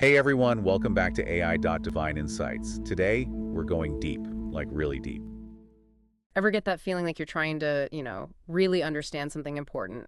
Hey everyone, welcome back to AI.Divine Insights. Today, we're going deep, like really deep. Ever get that feeling like you're trying to, really understand something important,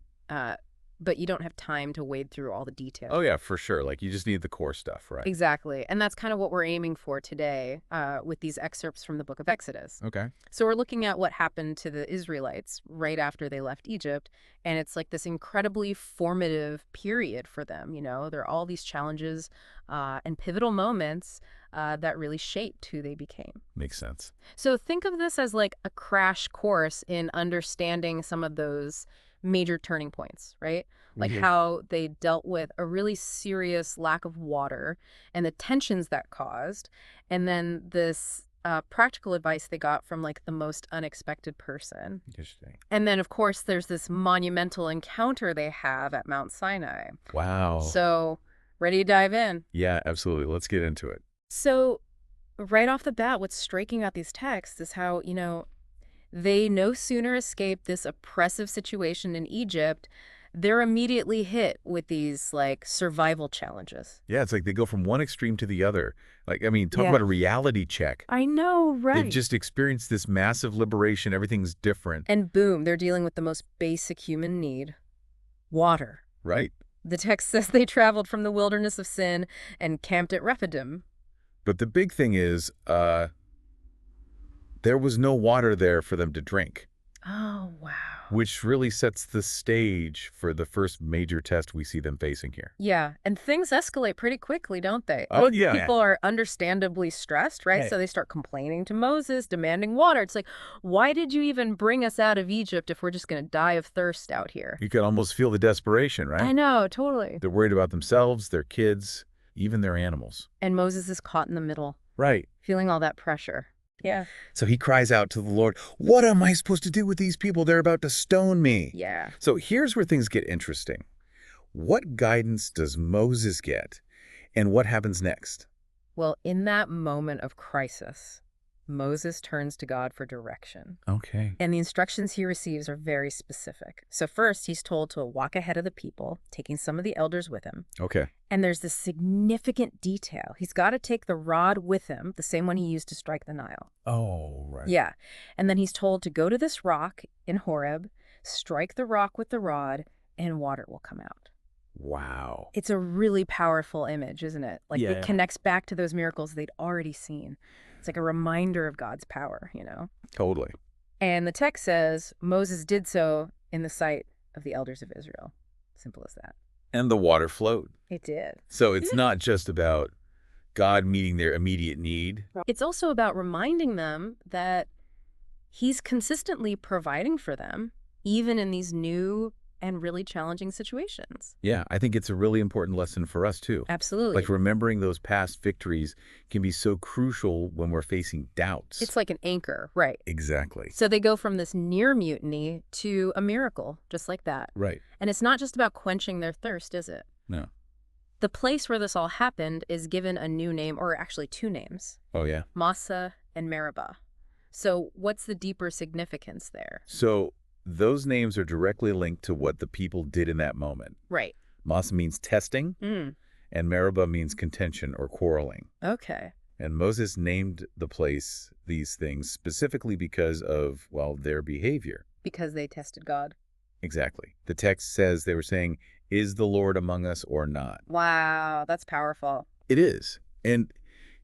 but you don't have time to wade through all the details? Oh yeah, for sure. Like you just need the core stuff, right? Exactly. And that's kind of what we're aiming for today with these excerpts from the book of Exodus. Okay. So we're looking at what happened to the Israelites right after they left Egypt. And it's like this incredibly formative period for them. There are all these challenges and pivotal moments that really shaped who they became. Makes sense. So think of this as like a crash course in understanding some of those major turning points, right? Like how they dealt with a really serious lack of water and the tensions that caused, and then this practical advice they got from like the most unexpected person. Interesting. And then, of course, there's this monumental encounter they have at Mount Sinai. Wow. So, ready to dive in? Yeah, absolutely. Let's get into it. So, right off the bat, what's striking about these texts is how, they no sooner escape this oppressive situation in Egypt, they're immediately hit with these like survival challenges. Yeah, it's like they go from one extreme to the other. Like, I mean, talk Yeah. about a reality check. I know, They've right? just experienced this massive liberation. Everything's different. And boom, they're dealing with the most basic human need, water. Right. The text says they traveled from the wilderness of sin and camped at Rephidim. But the big thing is, there was no water there for them to drink, Oh, wow. which really sets the stage for the first major test we see them facing here. Yeah, and things escalate pretty quickly, don't they? Oh, yeah. People are understandably stressed, right? Hey. So they start complaining to Moses, demanding water. It's like, why did you even bring us out of Egypt if we're just going to die of thirst out here? You can almost feel the desperation, right? I know, totally. They're worried about themselves, their kids, even their animals. And Moses is caught in the middle, Right. feeling all that pressure. Yeah. So he cries out to the Lord, "What am I supposed to do with these people? They're about to stone me." Yeah. So here's where things get interesting. What guidance does Moses get, and what happens next? Well, in that moment of crisis, Moses turns to God for direction. Okay. And the instructions he receives are very specific. So first, he's told to walk ahead of the people, taking some of the elders with him. Okay. And there's this significant detail. He's got to take the rod with him, the same one he used to strike the Nile. Oh, right. Yeah. And then he's told to go to this rock in Horeb, strike the rock with the rod, and water will come out. Wow. It's a really powerful image, isn't it? Like Yeah. it connects back to those miracles they'd already seen. It's like a reminder of God's power, Totally. And the text says Moses did so in the sight of the elders of Israel. Simple as that. And the water flowed. It did. So it's not just about God meeting their immediate need. It's also about reminding them that he's consistently providing for them, even in these new and really challenging situations. Yeah, I think it's a really important lesson for us too. Absolutely. Like remembering those past victories can be so crucial when we're facing doubts. It's like an anchor, right? Exactly. So they go from this near mutiny to a miracle, just like that. Right. And it's not just about quenching their thirst, is it? No. The place where this all happened is given a new name, or actually two names, Oh, yeah. Massa and Meribah. So what's the deeper significance there? So those names are directly linked to what the people did in that moment. Right. Massa means testing, and Meribah means contention or quarreling. Okay. And Moses named the place these things specifically because of, well, their behavior. Because they tested God. Exactly. The text says they were saying, "Is the Lord among us or not?" Wow, that's powerful. It is. And,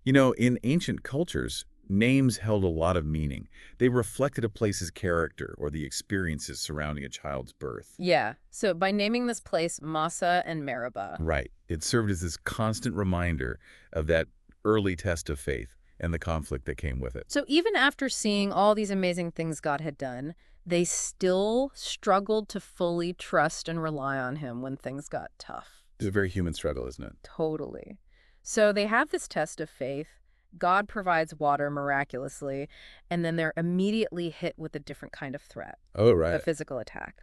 in ancient cultures, names held a lot of meaning. They reflected a place's character or the experiences surrounding a child's birth. Yeah. So by naming this place Massa and Meribah. Right. It served as this constant reminder of that early test of faith and the conflict that came with it. So even after seeing all these amazing things God had done, they still struggled to fully trust and rely on him when things got tough. It's a very human struggle, isn't it? Totally. So they have this test of faith. God provides water miraculously, and then they're immediately hit with a different kind of threat, Oh, a right. physical attack.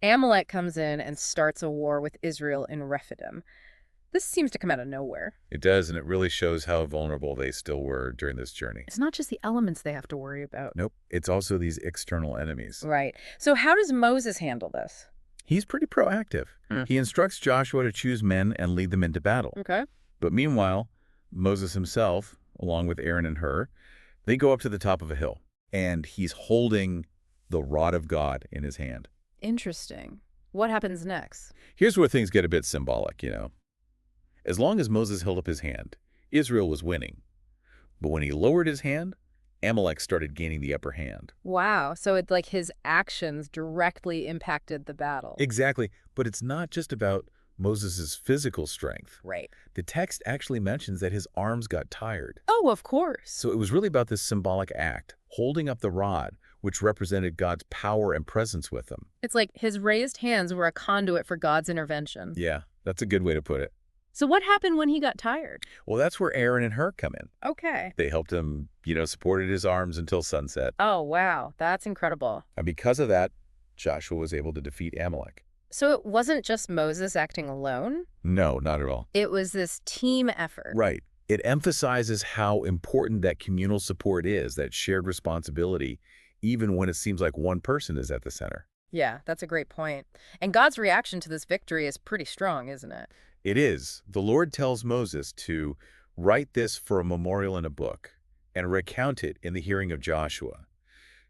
Amalek comes in and starts a war with Israel in Rephidim. This seems to come out of nowhere. It does, and it really shows how vulnerable they still were during this journey. It's not just the elements they have to worry about. Nope. It's also these external enemies. Right. So how does Moses handle this? He's pretty proactive. He instructs Joshua to choose men and lead them into battle. Okay. But meanwhile, Moses himself, along with Aaron and Hur, they go up to the top of a hill, and he's holding the rod of God in his hand. Interesting. What happens next? Here's where things get a bit symbolic. As long as Moses held up his hand, Israel was winning. But when he lowered his hand, Amalek started gaining the upper hand. Wow. So it's like his actions directly impacted the battle. Exactly. But it's not just about Moses' physical strength. Right. The text actually mentions that his arms got tired. Oh, of course. So it was really about this symbolic act, holding up the rod, which represented God's power and presence with him. It's like his raised hands were a conduit for God's intervention. Yeah, that's a good way to put it. So what happened when he got tired? Well, that's where Aaron and Hur come in. Okay. They helped him, supported his arms until sunset. Oh, wow. That's incredible. And because of that, Joshua was able to defeat Amalek. So it wasn't just Moses acting alone? No, not at all. It was this team effort. Right. It emphasizes how important that communal support is, that shared responsibility, even when it seems like one person is at the center. Yeah, that's a great point. And God's reaction to this victory is pretty strong, isn't it? It is. The Lord tells Moses to write this for a memorial in a book and recount it in the hearing of Joshua,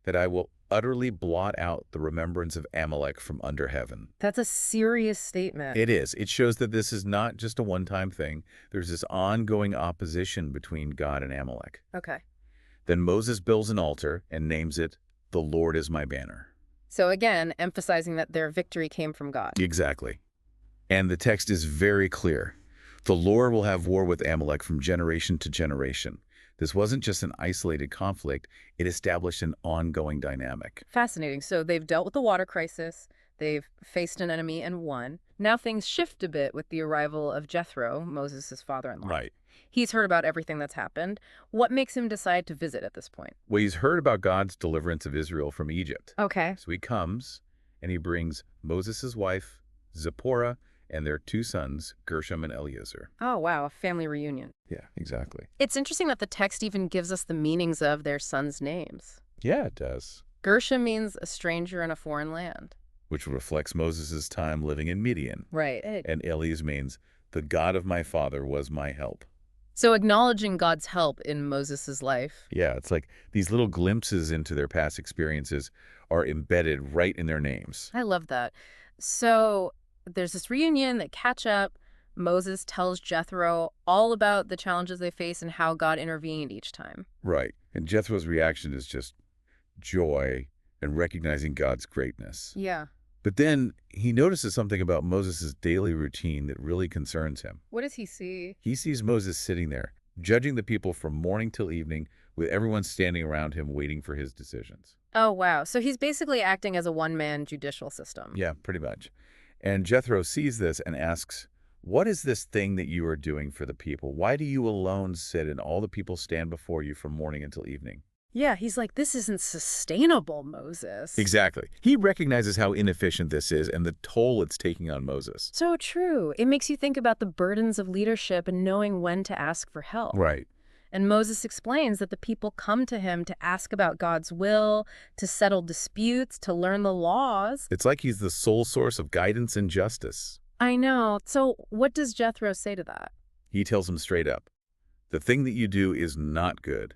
that I will utterly blot out the remembrance of Amalek from under heaven. That's a serious statement. It is. It shows that this is not just a one-time thing. There's this ongoing opposition between God and Amalek. Okay. Then Moses builds an altar and names it, "The Lord is my banner." So again, emphasizing that their victory came from God. Exactly. And the text is very clear. The Lord will have war with Amalek from generation to generation. This wasn't just an isolated conflict. It established an ongoing dynamic. Fascinating. So they've dealt with the water crisis. They've faced an enemy and won. Now things shift a bit with the arrival of Jethro, Moses' father-in-law. Right. He's heard about everything that's happened. What makes him decide to visit at this point? Well, he's heard about God's deliverance of Israel from Egypt. Okay. So he comes and he brings Moses' wife, Zipporah, and their two sons, Gershom and Eleazar. Oh, wow. A family reunion. Yeah, exactly. It's interesting that the text even gives us the meanings of their sons' names. Yeah, it does. Gershom means a stranger in a foreign land. Which reflects Moses' time living in Midian. Right. And Eleazar means, the God of my father was my help. So acknowledging God's help in Moses' life. Yeah, it's like these little glimpses into their past experiences are embedded right in their names. I love that. So there's this reunion, they catch up. Moses tells Jethro all about the challenges they face and how God intervened each time. Right. And Jethro's reaction is just joy and recognizing God's greatness. Yeah. But then he notices something about Moses' daily routine that really concerns him. What does he see? He sees Moses sitting there, judging the people from morning till evening, with everyone standing around him waiting for his decisions. Oh, wow. So he's basically acting as a one-man judicial system. Yeah, pretty much. And Jethro sees this and asks, "What is this thing that you are doing for the people? Why do you alone sit and all the people stand before you from morning until evening?" Yeah, he's like, this isn't sustainable, Moses. Exactly. He recognizes how inefficient this is and the toll it's taking on Moses. So true. It makes you think about the burdens of leadership and knowing when to ask for help. Right. And Moses explains that the people come to him to ask about God's will, to settle disputes, to learn the laws. It's like he's the sole source of guidance and justice. I know. So what does Jethro say to that? He tells him straight up, "The thing that you do is not good.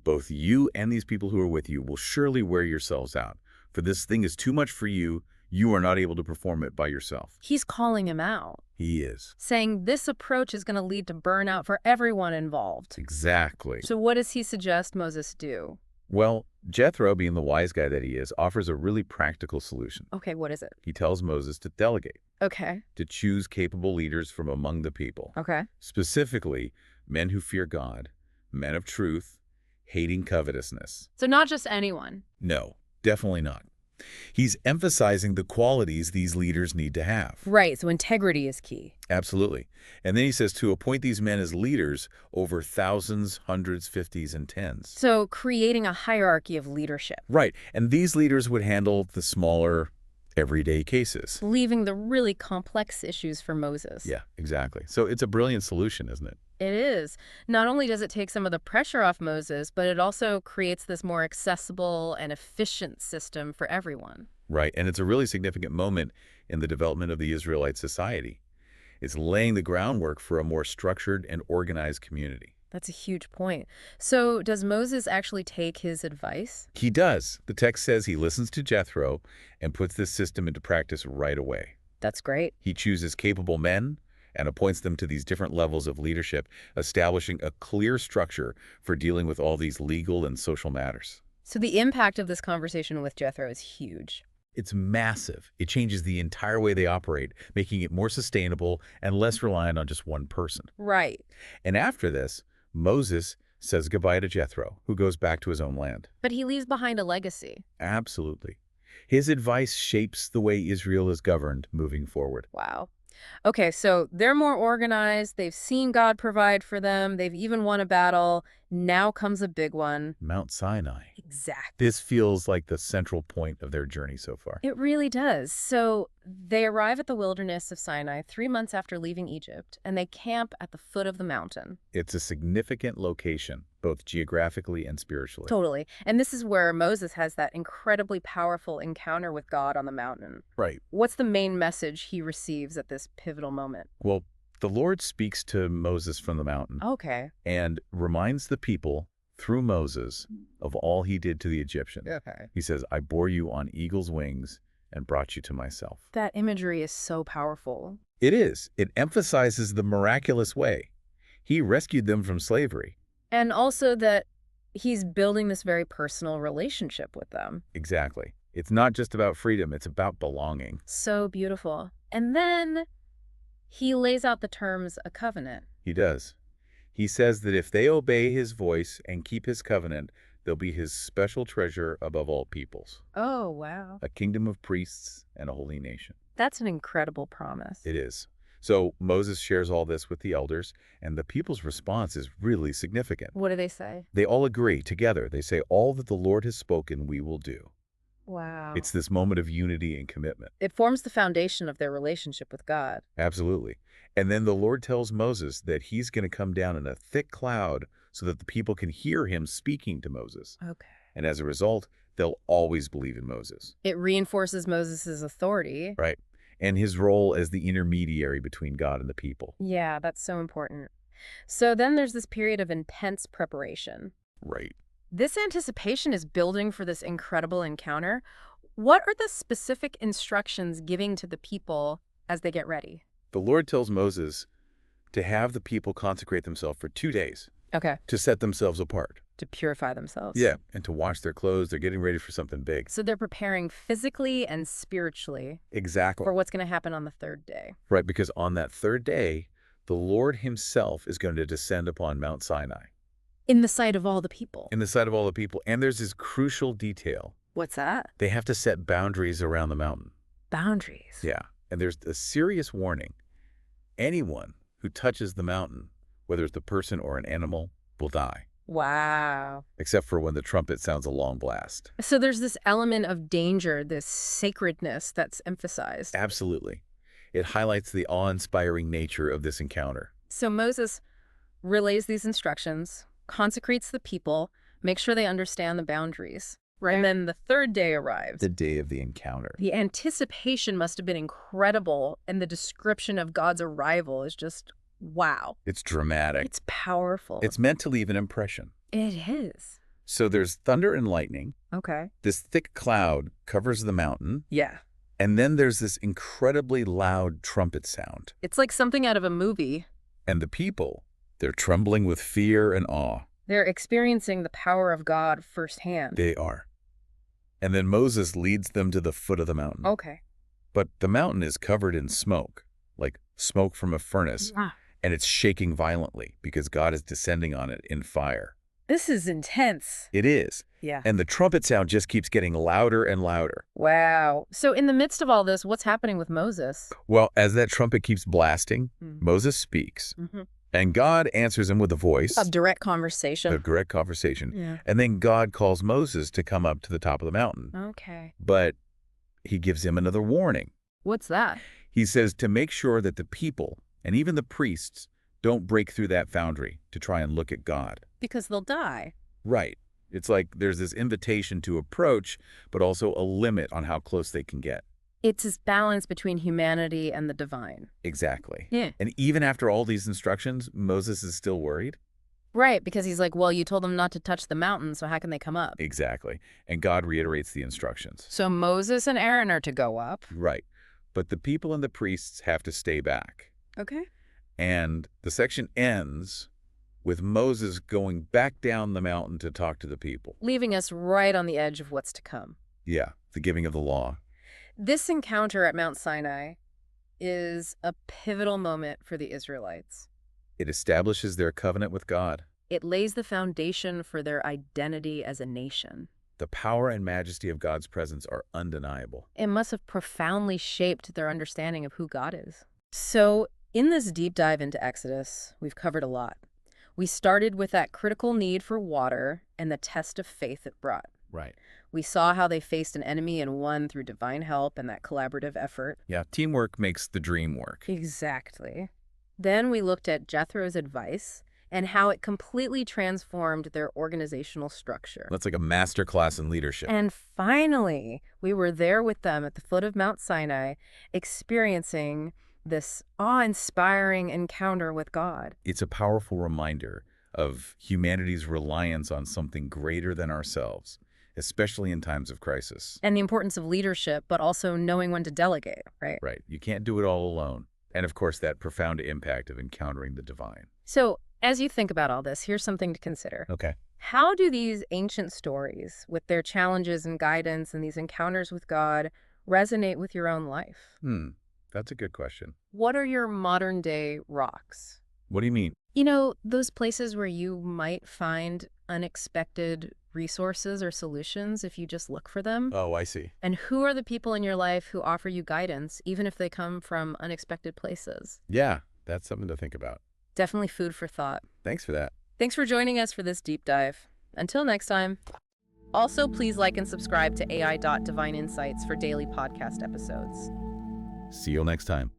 Both you and these people who are with you will surely wear yourselves out. For this thing is too much for you. You are not able to perform it by yourself." He's calling him out, He is. saying this approach is going to lead to burnout for everyone involved. Exactly. So what does he suggest Moses do? Well, Jethro, being the wise guy that he is, offers a really practical solution. Okay, what is it? He tells Moses to delegate, Okay. to choose capable leaders from among the people. Okay. Specifically, men who fear God, men of truth, hating covetousness. So not just anyone. No, definitely not. He's emphasizing the qualities these leaders need to have. Right, so integrity is key. Absolutely. And then he says to appoint these men as leaders over thousands, hundreds, fifties, and tens. So creating a hierarchy of leadership. Right. And these leaders would handle the smaller, everyday cases. Leaving the really complex issues for Moses. Yeah, exactly. So it's a brilliant solution, isn't it? It is. Not only does it take some of the pressure off Moses, but it also creates this more accessible and efficient system for everyone. Right. And it's a really significant moment in the development of the Israelite society. It's laying the groundwork for a more structured and organized community. That's a huge point. So does Moses actually take his advice? He does. The text says he listens to Jethro and puts this system into practice right away. That's great. He chooses capable men and appoints them to these different levels of leadership, establishing a clear structure for dealing with all these legal and social matters. So the impact of this conversation with Jethro is huge. It's massive. It changes the entire way they operate, making it more sustainable and less reliant on just one person. Right. And after this, Moses says goodbye to Jethro, who goes back to his own land. But he leaves behind a legacy. Absolutely. His advice shapes the way Israel is governed moving forward. Wow. Okay, so they're more organized. They've seen God provide for them. They've even won a battle. Now comes a big one. Mount Sinai. Exactly. This feels like the central point of their journey so far. It really does. So they arrive at the wilderness of Sinai 3 months after leaving Egypt, and they camp at the foot of the mountain. It's a significant location, both geographically and spiritually. Totally. And this is where Moses has that incredibly powerful encounter with God on the mountain. Right. What's the main message he receives at this pivotal moment? Well, the Lord speaks to Moses from the mountain Okay. and reminds the people through Moses of all he did to the Egyptians. Okay. He says, I bore you on eagle's wings and brought you to myself. That imagery is so powerful. It is. It emphasizes the miraculous way. He rescued them from slavery. And also that he's building this very personal relationship with them. Exactly. It's not just about freedom, it's about belonging. So beautiful. And then he lays out the terms a covenant. He does. He says that if they obey his voice and keep his covenant, they'll be his special treasure above all peoples, Oh, wow. a kingdom of priests and a holy nation. That's an incredible promise. It is. So Moses shares all this with the elders, and the people's response is really significant. What do they say? They all agree together. They say, all that the Lord has spoken, we will do. Wow. It's this moment of unity and commitment. It forms the foundation of their relationship with God. Absolutely. And then the Lord tells Moses that he's going to come down in a thick cloud so that the people can hear him speaking to Moses. Okay. And as a result, they'll always believe in Moses. It reinforces Moses' authority. Right. And his role as the intermediary between God and the people. Yeah, that's so important. So then there's this period of intense preparation. Right. This anticipation is building for this incredible encounter. What are the specific instructions giving to the people as they get ready? The Lord tells Moses to have the people consecrate themselves for 2 days, Okay. to set themselves apart. To purify themselves. Yeah, and to wash their clothes. They're getting ready for something big. So they're preparing physically and spiritually Exactly. for what's going to happen on the third day. Right, because on that third day, the Lord himself is going to descend upon Mount Sinai In the sight of all the people. in the sight of all the people. And there's this crucial detail. What's that? They have to set boundaries around the mountain. Boundaries. Yeah, and there's a serious warning. Anyone who touches the mountain, whether it's a person or an animal, will die. Wow. Except for when the trumpet sounds a long blast. So there's this element of danger, this sacredness that's emphasized. Absolutely. It highlights the awe-inspiring nature of this encounter. So Moses relays these instructions, consecrates the people, makes sure they understand the boundaries. Right. And then the third day arrives. The day of the encounter. The anticipation must have been incredible, and the description of God's arrival is just, wow. It's dramatic. It's powerful. It's meant to leave an impression. It is. So there's thunder and lightning. Okay. This thick cloud covers the mountain. Yeah. And then there's this incredibly loud trumpet sound. It's like something out of a movie. And the people, they're trembling with fear and awe. They're experiencing the power of God firsthand. They are. And then Moses leads them to the foot of the mountain. Okay. But the mountain is covered in smoke, like smoke from a furnace. Ah. And it's shaking violently because God is descending on it in fire. This is intense. It is. Yeah. And the trumpet sound just keeps getting louder and louder. Wow. So in the midst of all this, what's happening with Moses? Well, as that trumpet keeps blasting, Moses speaks. And God answers him with a voice. A direct conversation. A direct conversation. Yeah. And then God calls Moses to come up to the top of the mountain. Okay. But he gives him another warning. What's that? He says to make sure that the people, and even the priests, don't break through that boundary to try and look at God. Because they'll die. Right. It's like there's this invitation to approach, but also a limit on how close they can get. It's this balance between humanity and the divine. Exactly. Yeah. And even after all these instructions, Moses is still worried? Right, because he's like, well, you told them not to touch the mountain, so how can they come up? Exactly. And God reiterates the instructions. So Moses and Aaron are to go up. Right. But the people and the priests have to stay back. Okay. And the section ends with Moses going back down the mountain to talk to the people. Leaving us right on the edge of what's to come. Yeah, the giving of the law. This encounter at Mount Sinai is a pivotal moment for the Israelites. It establishes their covenant with God. It lays the foundation for their identity as a nation. The power and majesty of God's presence are undeniable. It must have profoundly shaped their understanding of who God is. So, in this deep dive into Exodus, we've covered a lot. We started with that critical need for water and the test of faith it brought. Right. We saw how they faced an enemy and won through divine help and that collaborative effort. Yeah, teamwork makes the dream work. Exactly. Then we looked at Jethro's advice and how it completely transformed their organizational structure. That's like a master class in leadership. And finally, we were there with them at the foot of Mount Sinai, experiencing this awe-inspiring encounter with God. It's a powerful reminder of humanity's reliance on something greater than ourselves, especially in times of crisis. And the importance of leadership, but also knowing when to delegate, right? Right. You can't do it all alone. And of course, that profound impact of encountering the divine. So, as you think about all this, here's something to consider. Okay. How do these ancient stories, with their challenges and guidance and these encounters with God, resonate with your own life? That's a good question. What are your modern-day rocks? What do you mean? You know, those places where you might find unexpected resources or solutions if you just look for them. Oh, I see. And who are the people in your life who offer you guidance, even if they come from unexpected places? Yeah, that's something to think about. Definitely food for thought. Thanks for that. Thanks for joining us for this deep dive. Until next time. Also, please like and subscribe to AI.DivineInsights for daily podcast episodes. See you next time.